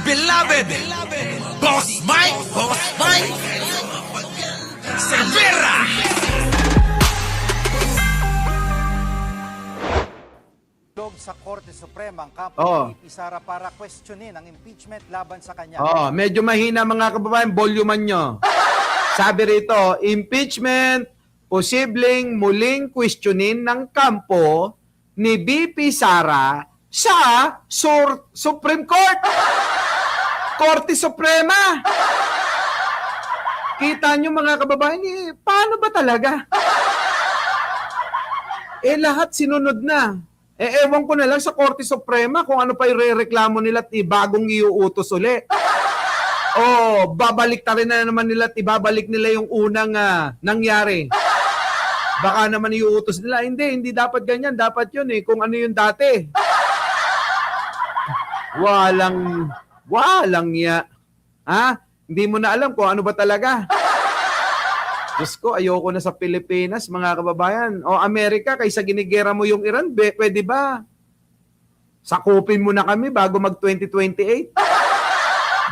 beloved Boss Mike Cervera. Sa Korte Suprema ang kampo Oo. ni VP Sara para questionin ang impeachment laban sa kanya. Oh, medyo mahina mga kababayan, volume nyo. Sabi rito, impeachment, posibleng muling questionin ng kampo ni VP Sara sa Supreme Court. Korte Suprema. Kita nyo mga kababayan, paano ba talaga? Lahat sinunod na. Ewan ko na lang sa Korte Suprema kung ano pa irereklamo nila at bagong iuutos uli. Babalik ta rin na naman nila at ibabalik nila yung unang nangyari. Baka naman iuutos nila. Hindi dapat ganyan. Dapat yun kung ano yung dati. Walang ya. Hindi mo na alam kung ano ba talaga. Diyos ko, ayoko na sa Pilipinas, mga kababayan. Amerika, kaysa ginigera mo yung Iran, pwede ba? Sakupin mo na kami bago mag-2028.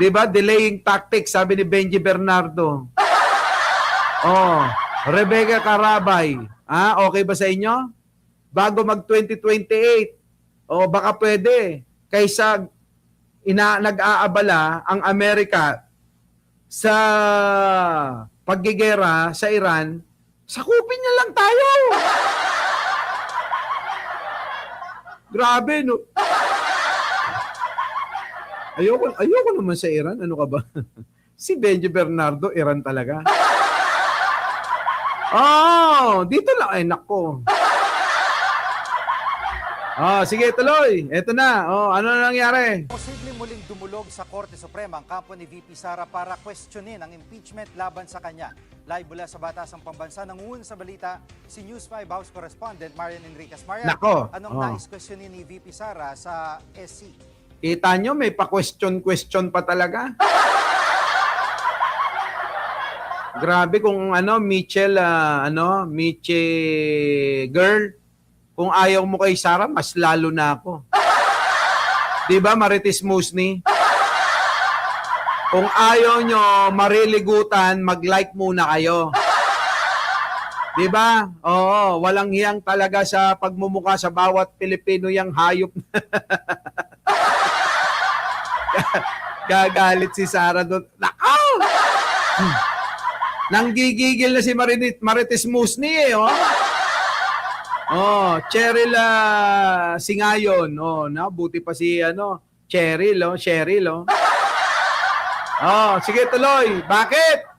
Diba? Delaying tactics, sabi ni Benji Bernardo. Rebecca Carabay. Okay ba sa inyo? Bago mag-2028. Baka pwede. Kaysa nag-aabala ang Amerika sa paggigera sa Iran, sakupin niya lang tayo. Grabe, no? Ayoko naman sa Iran. Ano ka ba? Si Benji Bernardo, Iran talaga. Dito lang. Ay, nako. Sige, tuloy. Eto na. Ano na nangyari? Posibleng muling dumulog sa Korte Suprema ang kampo ni VP Sara para questionin ang impeachment laban sa kanya. Live mula sa Batasang Pambansa, nangungun sa balita si News 5 House Correspondent Marian Enriquez. Marian, Nako. anong nais questionin ni VP Sara sa SC? Kita nyo, may pa-question pa talaga. Grabe kung Mitchell girl, kung ayaw mo kay Sara, mas lalo na ako. Diba, Marites Musni? Kung ayaw nyo mariligutan, mag-like muna kayo. Diba? Walang hiyang talaga sa pagmumukha sa bawat Pilipino yang hayop. Gagalit si Sara doon. Nakaw! Nanggigigil na si Marites Musni Cheryl Singayon. Buti pa si Cheryl. Sige tuloy. Bakit?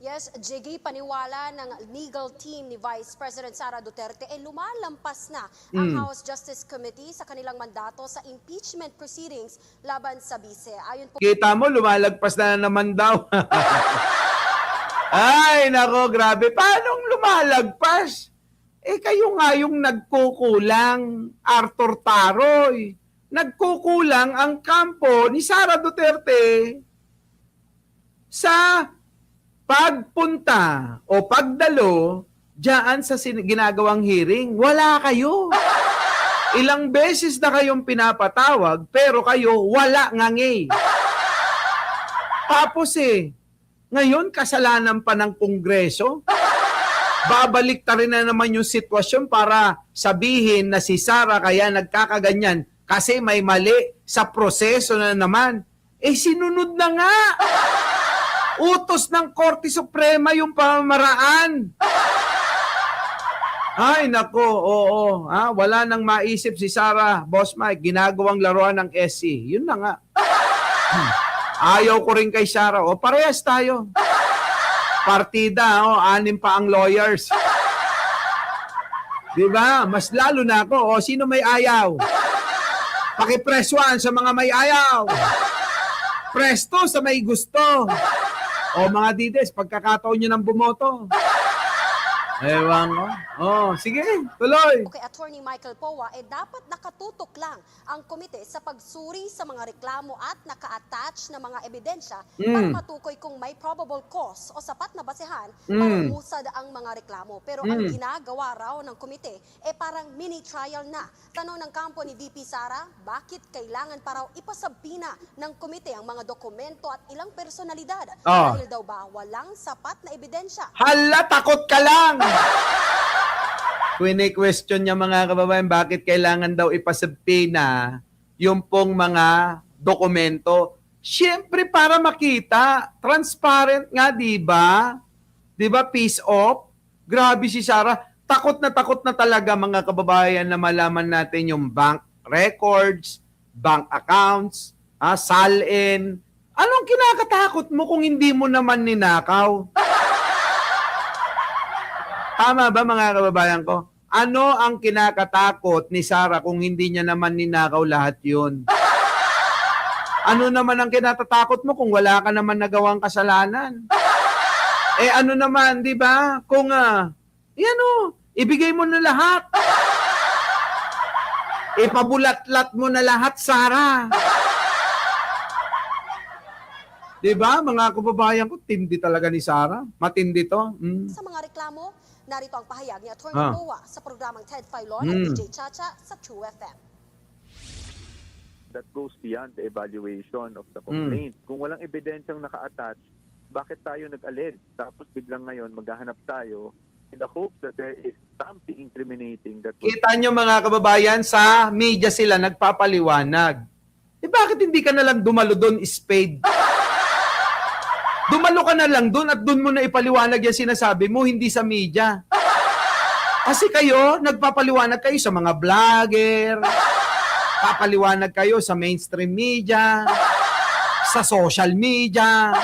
Yes, Jiggy, paniwala ng legal team ni Vice President Sara Duterte lumalampas na ang House Justice Committee sa kanilang mandato sa impeachment proceedings laban sa Vice. Ayon po, Kita mo, lumalagpas na naman daw. Ay, nako, grabe. Paano lumalagpas? Kayo nga yung nagkukulang, Arthur Taroy. Nagkukulang ang kampo ni Sara Duterte sa pagpunta o pagdalo diyan sa ginagawang hearing. Wala kayo. Ilang beses na kayong pinapatawag, pero kayo wala ngangay. Tapos ngayon kasalanan pa ng Kongreso. Babalik ta rin na naman yung sitwasyon para sabihin na si Sara kaya nagkakaganyan kasi may mali sa proseso na naman. Sinunod na nga. Utos ng Korte Suprema yung pamamaraan. Ay, nako, wala nang maisip si Sara, Boss Mike, ginagawang laruan ng SC. Yun na nga. Ayaw ko rin kay Sara. Parehas tayo. Partida, 6 pa ang lawyers. Diba? Mas lalo na ako. Sino may ayaw? Pakipress 1 sa mga may ayaw. Press 2 sa may gusto. Mga dides, pagkakataon nyo ng bumoto. Ewan ko. Oh, sige, tuloy. Okay, Attorney Michael Powa, dapat nakatutok lang ang komite sa pagsuri sa mga reklamo at naka-attach na mga ebidensya para matukoy kung may probable cause o sapat na basehan para umusad ang mga reklamo. Pero ang ginagawa raw ng komite parang mini-trial na. Tanong ng kampo ni VP Sara, bakit kailangan pa raw ipasabina ng komite ang mga dokumento at ilang personalidad? Dahil daw ba walang sapat na ebidensya? Hala, takot ka lang! Question niya mga kababayan, bakit kailangan daw ipasabina yung pong mga dokumento? Siyempre para makita, transparent nga, di ba? Di ba, peace off? Grabe si Sara. Takot na talaga mga kababayan na malaman natin yung bank records, bank accounts, salin. Anong kinakatakot mo kung hindi mo naman ninakaw? Tama ba mga kababayan ko? Ano ang kinakatakot ni Sara kung hindi niya naman ninakaw lahat yun? Ano naman ang kinatatakot mo kung wala ka naman nagawang kasalanan? Ano naman, di ba? Kung, ibigay mo na lahat. Ipabulat-lat mo na lahat, Sara. Di ba, mga kababayan ko, tindi talaga ni Sara. Matindi to. Sa mga reklamo, narito ang pahayag ni Atty. Powa sa programang Ted Filon at DJ Chacha sa True FM. That goes beyond the evaluation of the complaint. Kung walang ebidensyang naka-attach, bakit tayo nag-allege? Tapos biglang ngayon maghahanap tayo in the hope that there is something incriminating that will... Kita nyo mga kababayan, sa media sila nagpapaliwanag. Bakit hindi ka na lang dumalo doon, spade? Dumalo ka na lang doon at doon mo na ipaliwanag yung sinasabi mo, hindi sa media. Kasi kayo, nagpapaliwanag kayo sa mga vlogger, papaliwanag kayo sa mainstream media, sa social media.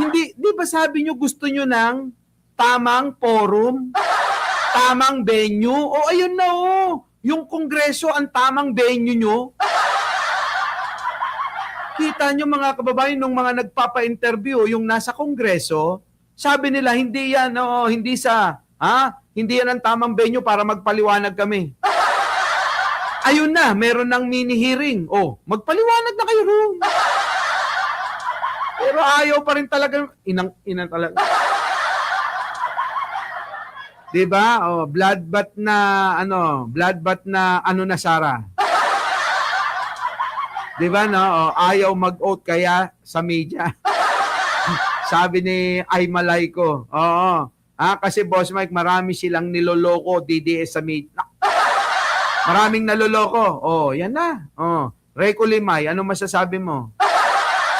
Hindi, di ba sabi nyo gusto nyo ng tamang forum, tamang venue? O ayun na yung kongreso ang tamang venue nyo. Kita nyo mga kababayan, nung mga nagpapa-interview, yung nasa kongreso, sabi nila, hindi yan, hindi yan ang tamang venue para magpaliwanag kami. Ayun na, meron ng mini-hearing. Magpaliwanag na kayo roon. Pero ayaw pa rin talaga, inang talaga. Diba? Bloodbath na Sara. Di ba, no? Ayaw mag-oath kaya sa media. Sabi ni Aymalay ko. Kasi Boss Mike, marami silang niloloko DDS sa media. Maraming naloloko. Yan na. Reco Limay, ano masasabi mo?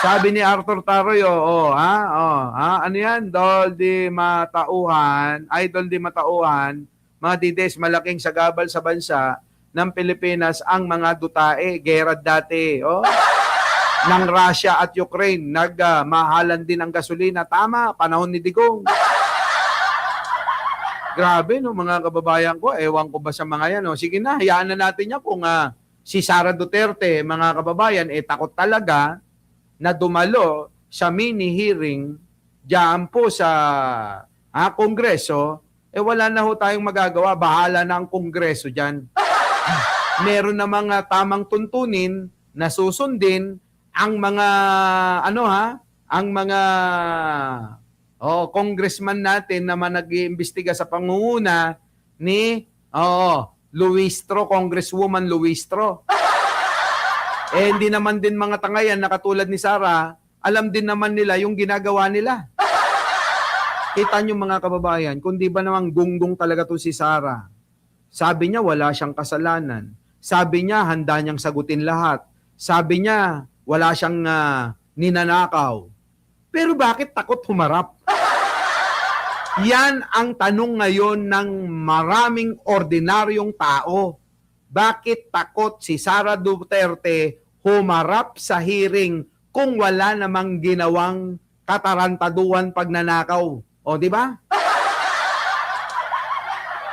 Sabi ni Arthur Taroyo, ano yan? Idol di matauhan, mga DDS malaking sagabal sa bansa ng Pilipinas ang mga dutae, gera dati, ng Russia at Ukraine, nagmahalan din ang gasolina. Tama, panahon ni Digong. Grabe, no, mga kababayan ko, ewan ko ba sa mga yan. Sige na, hayaan na natin yan kung si Sara Duterte, mga kababayan, takot talaga na dumalo sa mini-hearing diyan po sa Kongreso, wala na ho tayong magagawa. Bahala na ang Kongreso dyan. Meron na mga tamang tuntunin na susundin ang mga congressman natin na nag-iimbestiga sa pangunguna ni Luistro, Congresswoman Luistro. Hindi naman din mga tangayan na katulad ni Sara, alam din naman nila yung ginagawa nila. Kita nyo mga kababayan, kung di ba namang gunggong talaga to si Sara. Sabi niya wala siyang kasalanan. Sabi niya, handa niyang sagutin lahat. Sabi niya, wala siyang ninanakaw. Pero bakit takot humarap? Yan ang tanong ngayon ng maraming ordinaryong tao. Bakit takot si Sara Duterte humarap sa hearing kung wala namang ginawang katarantaduan pagnanakaw? Di ba?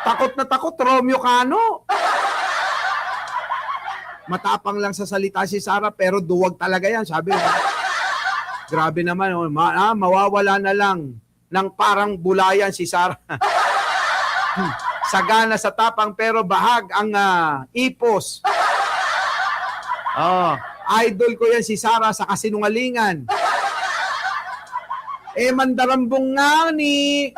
Takot na takot, Romeo Cano. Matapang lang sa salita si Sara pero duwag talaga yan, sabi. Grabe naman, mawawala na lang ng parang bulayan si Sara. Sagana sa tapang pero bahag ang ipos. Oh, idol ko yan si Sara sa kasinungalingan. Mandarambong nga ni.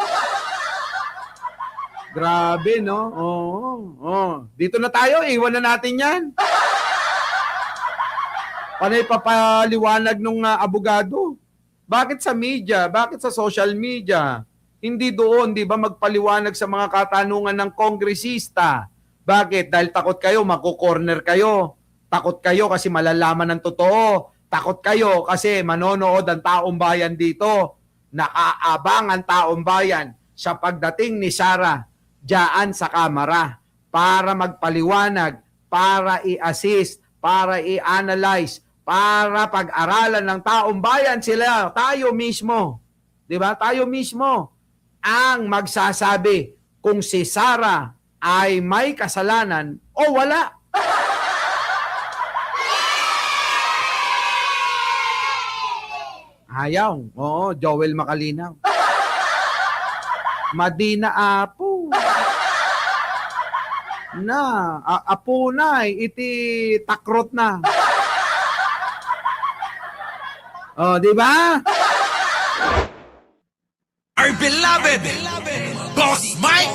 Grabe, no? Oo. Dito na tayo, iwan na natin yan. Panay papaliwanag nung abogado. Bakit sa media? Bakit sa social media? Hindi doon, di ba, magpaliwanag sa mga katanungan ng kongresista. Bakit? Dahil takot kayo, makukorner kayo. Takot kayo kasi malalaman ng totoo. Takot kayo kasi manonood ang taong bayan dito. Nakaabang ang taong bayan sa pagdating ni Sara diyan sa kamera para magpaliwanag, para i-assist, para i-analyze, para pag-aralan ng taong bayan sila, tayo mismo. 'Di ba? Tayo mismo ang magsasabi kung si Sara ay may kasalanan o wala. Ayaw. Oo, Joel Macalinaw. Madina Apo. Apo na, iti takrot na. Oh, di ba? Our beloved Boss Mike.